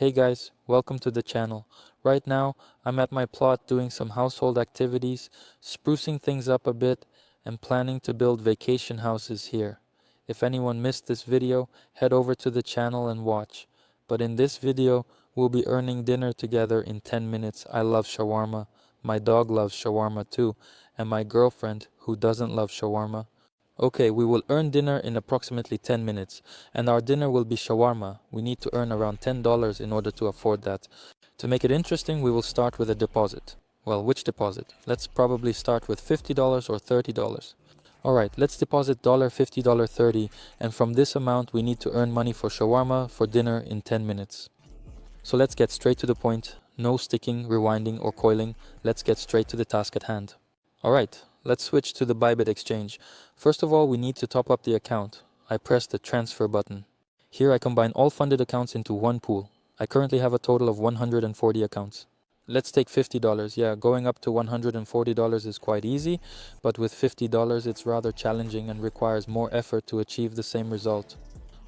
Hey guys, welcome to the channel. Right now, I'm at my plot doing some household activities, sprucing things up a bit, and planning to build vacation houses here. If anyone missed this video, head over to the channel and watch. But in this video, we'll be earning dinner together in 10 minutes. I love shawarma. My dog loves shawarma too, and my girlfriend, who doesn't love shawarma. Okay, we will earn dinner in approximately 10 minutes, and our dinner will be shawarma. We need to earn around $10 in order to afford that. To make it interesting, we will start with a deposit. Well, which deposit? Let's probably start with $50 or $30. Alright, let's deposit $50, $30, and from this amount we need to earn money for shawarma for dinner in 10 minutes. So let's get straight to the point. No sticking, rewinding, or coiling. Let's get straight to the task at hand. Alright, let's switch to the ByBit exchange. First of all, we need to top up the account. I press the transfer button. Here I combine all funded accounts into one pool. I currently have a total of 140 accounts. Let's take $50. Yeah, going up to $140 is quite easy, but with $50 it's rather challenging and requires more effort to achieve the same result.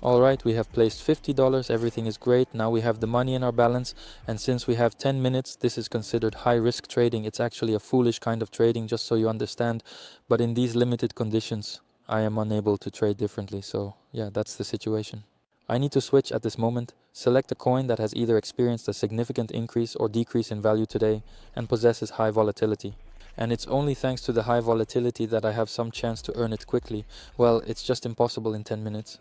Alright, we have placed $50, everything is great, now we have the money in our balance, and since we have 10 minutes, this is considered high risk trading. It's actually a foolish kind of trading, just so you understand, but in these limited conditions, I am unable to trade differently, so yeah, that's the situation. I need to switch at this moment, select a coin that has either experienced a significant increase or decrease in value today, and possesses high volatility. And it's only thanks to the high volatility that I have some chance to earn it quickly. Well, it's just impossible in 10 minutes.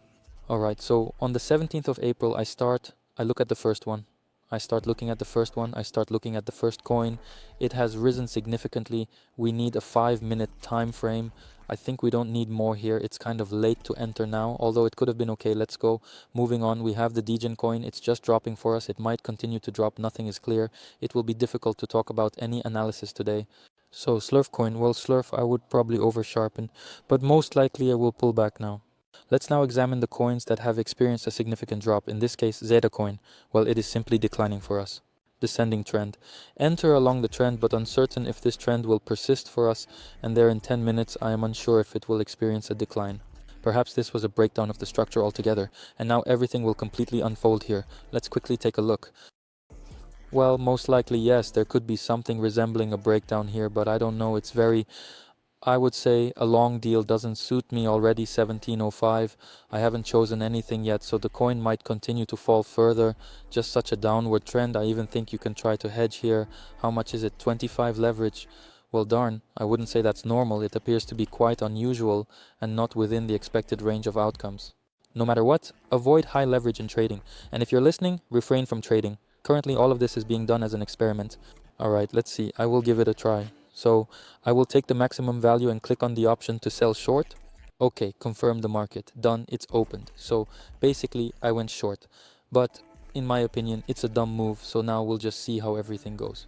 Alright, so on the 17th of April I look at the first one. I start looking at the first one, I start looking at the first coin. It has risen significantly. We need a 5-minute time frame. I think we don't need more here. It's kind of late to enter now, although it could have been okay. Let's go. Moving on, we have the Degen coin. It's just dropping for us. It might continue to drop. Nothing is clear. It will be difficult to talk about any analysis today. So Slurf coin, well, Slurf I would probably over sharpen, but most likely I will pull back now. Let's now examine the coins that have experienced a significant drop, in this case Zeta coin. Well, it is simply declining for us. Descending trend. Enter along the trend, but uncertain if this trend will persist for us, and there in 10 minutes I am unsure if it will experience a decline. Perhaps this was a breakdown of the structure altogether, and now everything will completely unfold here. Let's quickly take a look. Well, most likely yes, there could be something resembling a breakdown here, but I don't know, I would say a long deal doesn't suit me already. 1705. I haven't chosen anything yet, so the coin might continue to fall further. Just such a downward trend. I even think you can try to hedge here. How much is it? 25 leverage. Well, darn, I wouldn't say that's normal. It appears to be quite unusual and not within the expected range of outcomes. No matter what, avoid high leverage in trading. And if you're listening, refrain from trading. Currently, all of this is being done as an experiment. Alright, let's see. I will give it a try. So I will take the maximum value and click on the option to sell short. Okay, confirm the market. Done, it's opened. So basically I went short. But in my opinion, it's a dumb move. So now we'll just see how everything goes.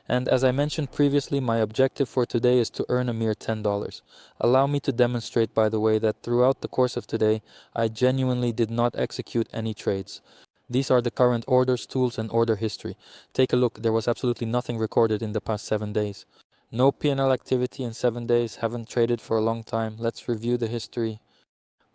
And as I mentioned previously, my objective for today is to earn a mere $10. Allow me to demonstrate, by the way, that throughout the course of today, I genuinely did not execute any trades. These are the current orders, tools, and order history. Take a look, there was absolutely nothing recorded in the past 7 days. No P&L activity in 7 days, haven't traded for a long time. Let's review the history.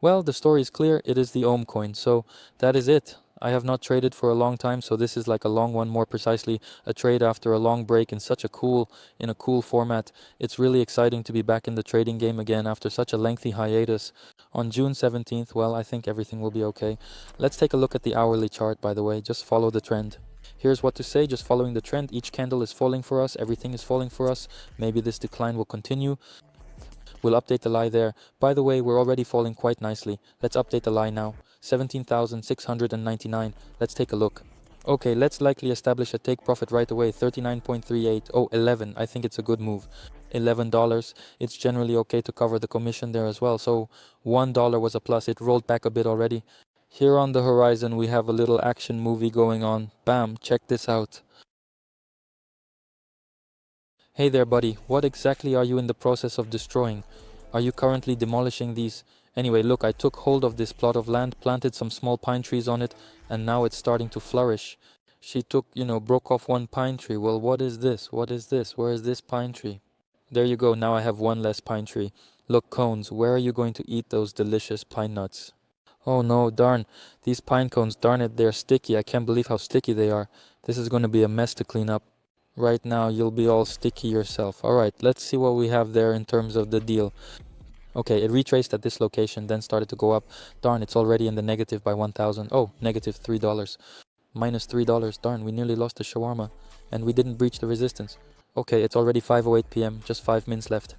Well, the story is clear, it is the Ohm coin, so that is it. I have not traded for a long time, so this is like a long one, more precisely a trade after a long break in a cool format. It's really exciting to be back in the trading game again after such a lengthy hiatus. On June 17th, well, I think everything will be okay. Let's take a look at the hourly chart, by the way, just follow the trend. Here's what to say, just following the trend. Each candle is falling for us, everything is falling for us. Maybe this decline will continue. We'll update the lie there. By the way, we're already falling quite nicely. Let's update the lie now. 17,699. Let's take a look. Okay, let's likely establish a take profit right away. 39.38. Oh, 11. I think it's a good move. $11. It's generally okay to cover the commission there as well. So $1 was a plus. It rolled back a bit already. Here on the horizon, we have a little action movie going on. Bam, check this out. Hey there, buddy. What exactly are you in the process of destroying? Are you currently demolishing these? Anyway, look, I took hold of this plot of land, planted some small pine trees on it, and now it's starting to flourish. She broke off one pine tree. Well, what is this? What is this? Where is this pine tree? There you go. Now I have one less pine tree. Look, cones, where are you going to eat those delicious pine nuts? Oh no, darn. These pine cones, darn it, they're sticky. I can't believe how sticky they are. This is going to be a mess to clean up. Right now, you'll be all sticky yourself. Alright, let's see what we have there in terms of the deal. Okay, it retraced at this location, then started to go up. Darn, it's already in the negative by 1,000. Oh, negative $3. Minus $3. Darn, we nearly lost the shawarma. And we didn't breach the resistance. Okay, it's already 5:08 p.m. Just 5 minutes left.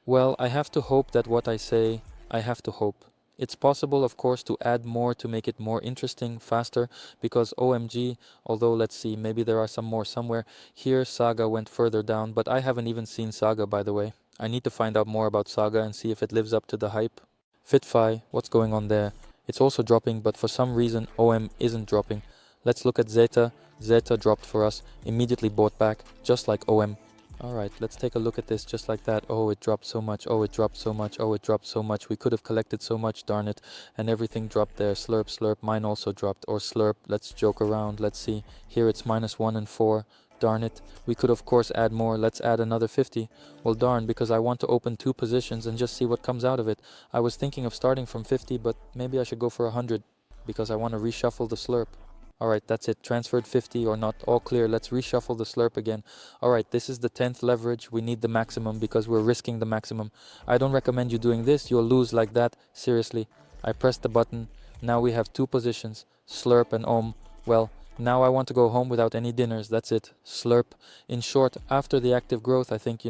Well, I have to hope that what I say, I have to hope. It's possible, of course, to add more to make it more interesting, faster, because OMG, although let's see, maybe there are some more somewhere. Here, Saga went further down, but I haven't even seen Saga, by the way. I need to find out more about Saga and see if it lives up to the hype. FitFi, what's going on there? It's also dropping, but for some reason, OM isn't dropping. Let's look at Zeta. Zeta dropped for us, immediately bought back, just like OM. Alright, let's take a look at this just like that. Oh, it dropped so much. Oh, it dropped so much. Oh, it dropped so much. We could have collected so much, darn it. And everything dropped there. Slurp, slurp. Mine also dropped. Or slurp. Let's joke around. Let's see. Here it's -1 and 4. Darn it. We could of course add more. Let's add another 50. Well, darn, because I want to open 2 positions and just see what comes out of it. I was thinking of starting from 50, but maybe I should go for 100 because I want to reshuffle the slurp. Alright, that's it. Transferred 50 or not. All clear. Let's reshuffle the slurp again. Alright, this is the 10th leverage. We need the maximum because we're risking the maximum. I don't recommend you doing this. You'll lose like that. Seriously. I pressed the button. Now we have 2 positions. Slurp and ohm. Well, now I want to go home without any dinners. That's it. Slurp. In short, after the active growth, I think,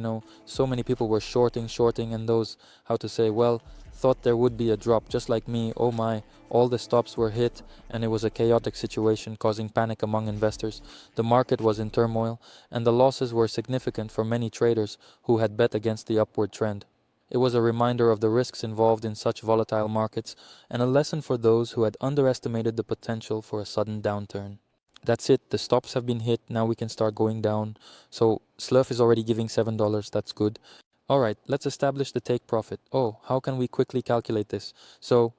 so many people were shorting, and those, how to say, well, thought there would be a drop, just like me. Oh my, all the stops were hit, and it was a chaotic situation causing panic among investors. The market was in turmoil, and the losses were significant for many traders who had bet against the upward trend. It was a reminder of the risks involved in such volatile markets, and a lesson for those who had underestimated the potential for a sudden downturn. That's it, the stops have been hit, now we can start going down. So Slurf is already giving $7, that's good. Alright, let's establish the take profit. Oh, how can we quickly calculate this? So,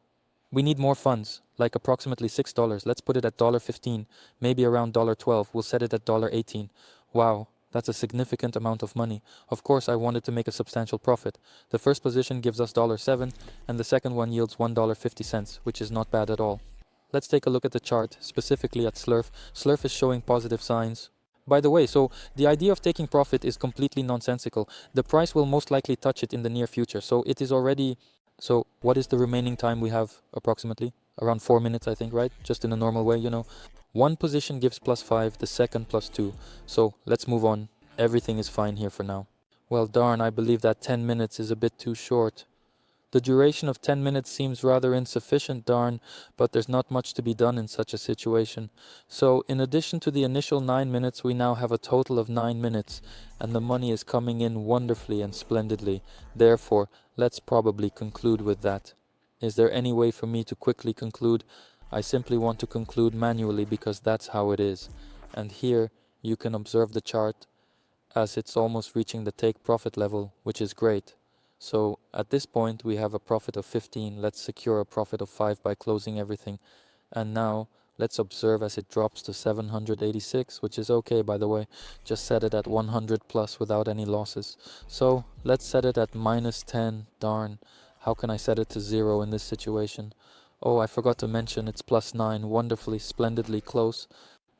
we need more funds, like approximately $6. Let's put it at $15, maybe around $12. We'll set it at $18. Wow, that's a significant amount of money. Of course, I wanted to make a substantial profit. The first position gives us $7, and the second one yields $1.50, which is not bad at all. Let's take a look at the chart, specifically at Slurf. Slurf is showing positive signs. By the way, so the idea of taking profit is completely nonsensical. The price will most likely touch it in the near future. So it is already... So what is the remaining time we have approximately? Around 4 minutes, I think, right? Just in a normal way, One position gives +5, the second +2. So let's move on. Everything is fine here for now. Well, darn, I believe that 10 minutes is a bit too short. The duration of 10 minutes seems rather insufficient, darn, but there's not much to be done in such a situation. So, in addition to the initial 9 minutes, we now have a total of 9 minutes, and the money is coming in wonderfully and splendidly. Therefore, let's probably conclude with that. Is there any way for me to quickly conclude? I simply want to conclude manually because that's how it is. And here, you can observe the chart as it's almost reaching the take profit level, which is great. So at this point we have a profit of 15. Let's secure a profit of 5 by closing everything. And now let's observe as it drops to 786, which is okay, by the way. Just set it at 100 plus without any losses. So let's set it at -10. Darn, how can I set it to 0 in this situation? Oh, I forgot to mention it's +9, wonderfully, splendidly close.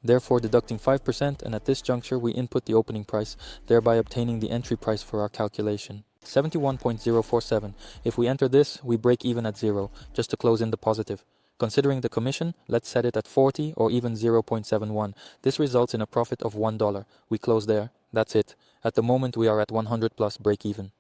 Therefore deducting 5%, and at this juncture we input the opening price, thereby obtaining the entry price for our calculation. 71.047. If we enter this, we break even at 0, just to close in the positive. Considering the commission, let's set it at 40 or even 0.71. This results in a profit of $1. We close there. That's it. At the moment we are at 100 plus break even.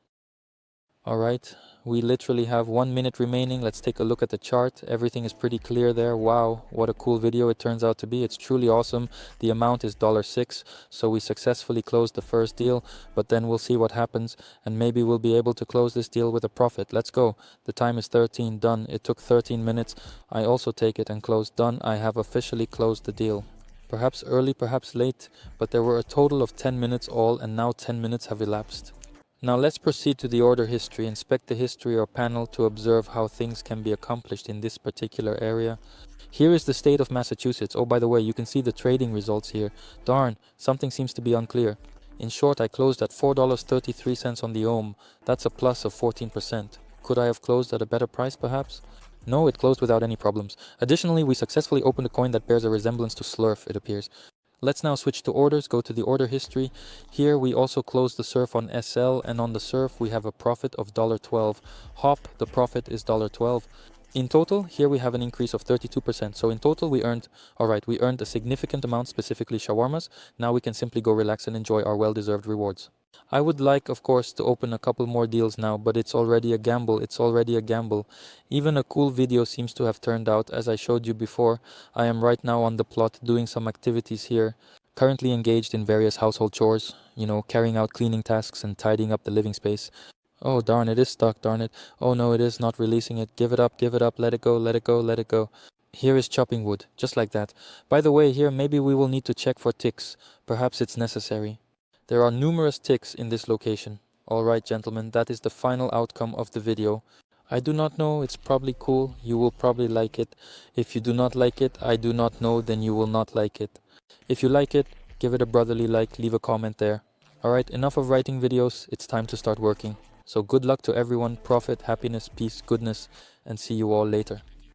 Alright, we literally have 1 minute remaining. Let's take a look at the chart. Everything is pretty clear there. Wow, what a cool video it turns out to be. It's truly awesome. The amount is $6, so we successfully closed the first deal, but then we'll see what happens, and maybe we'll be able to close this deal with a profit. Let's go. The time is 13, done. It took 13 minutes. I also take it and close, done. I have officially closed the deal. Perhaps early, perhaps late, but there were a total of 10 minutes all, and now 10 minutes have elapsed. Now let's proceed to the order history, inspect the history or panel to observe how things can be accomplished in this particular area. Here is the state of Massachusetts. Oh, by the way, you can see the trading results here. Darn, something seems to be unclear. In short, I closed at $4.33 on the ohm. That's a plus of 14%. Could I have closed at a better price perhaps? No, it closed without any problems. Additionally, we successfully opened a coin that bears a resemblance to Slurf, it appears. Let's now switch to orders, go to the order history. Here we also closed the surf on SL, and on the surf we have a profit of $12. Hop, the profit is $12. In total, here we have an increase of 32%. So in total we earned a significant amount, specifically shawarmas. Now we can simply go relax and enjoy our well-deserved rewards. I would like, of course, to open a couple more deals now, but it's already a gamble. Even a cool video seems to have turned out, as I showed you before. I am right now on the plot doing some activities here, currently engaged in various household chores, carrying out cleaning tasks and tidying up the living space. Oh darn, it is stuck, darn it. Oh no, it is not releasing it. Give it up, let it go. Here is chopping wood, just like that. By the way, here maybe we will need to check for ticks. Perhaps it's necessary. There are numerous ticks in this location. Alright gentlemen, that is the final outcome of the video. I do not know, it's probably cool, you will probably like it. If you do not like it, I do not know, then you will not like it. If you like it, give it a brotherly like, leave a comment there. Alright, enough of writing videos, it's time to start working. So good luck to everyone, profit, happiness, peace, goodness, and see you all later.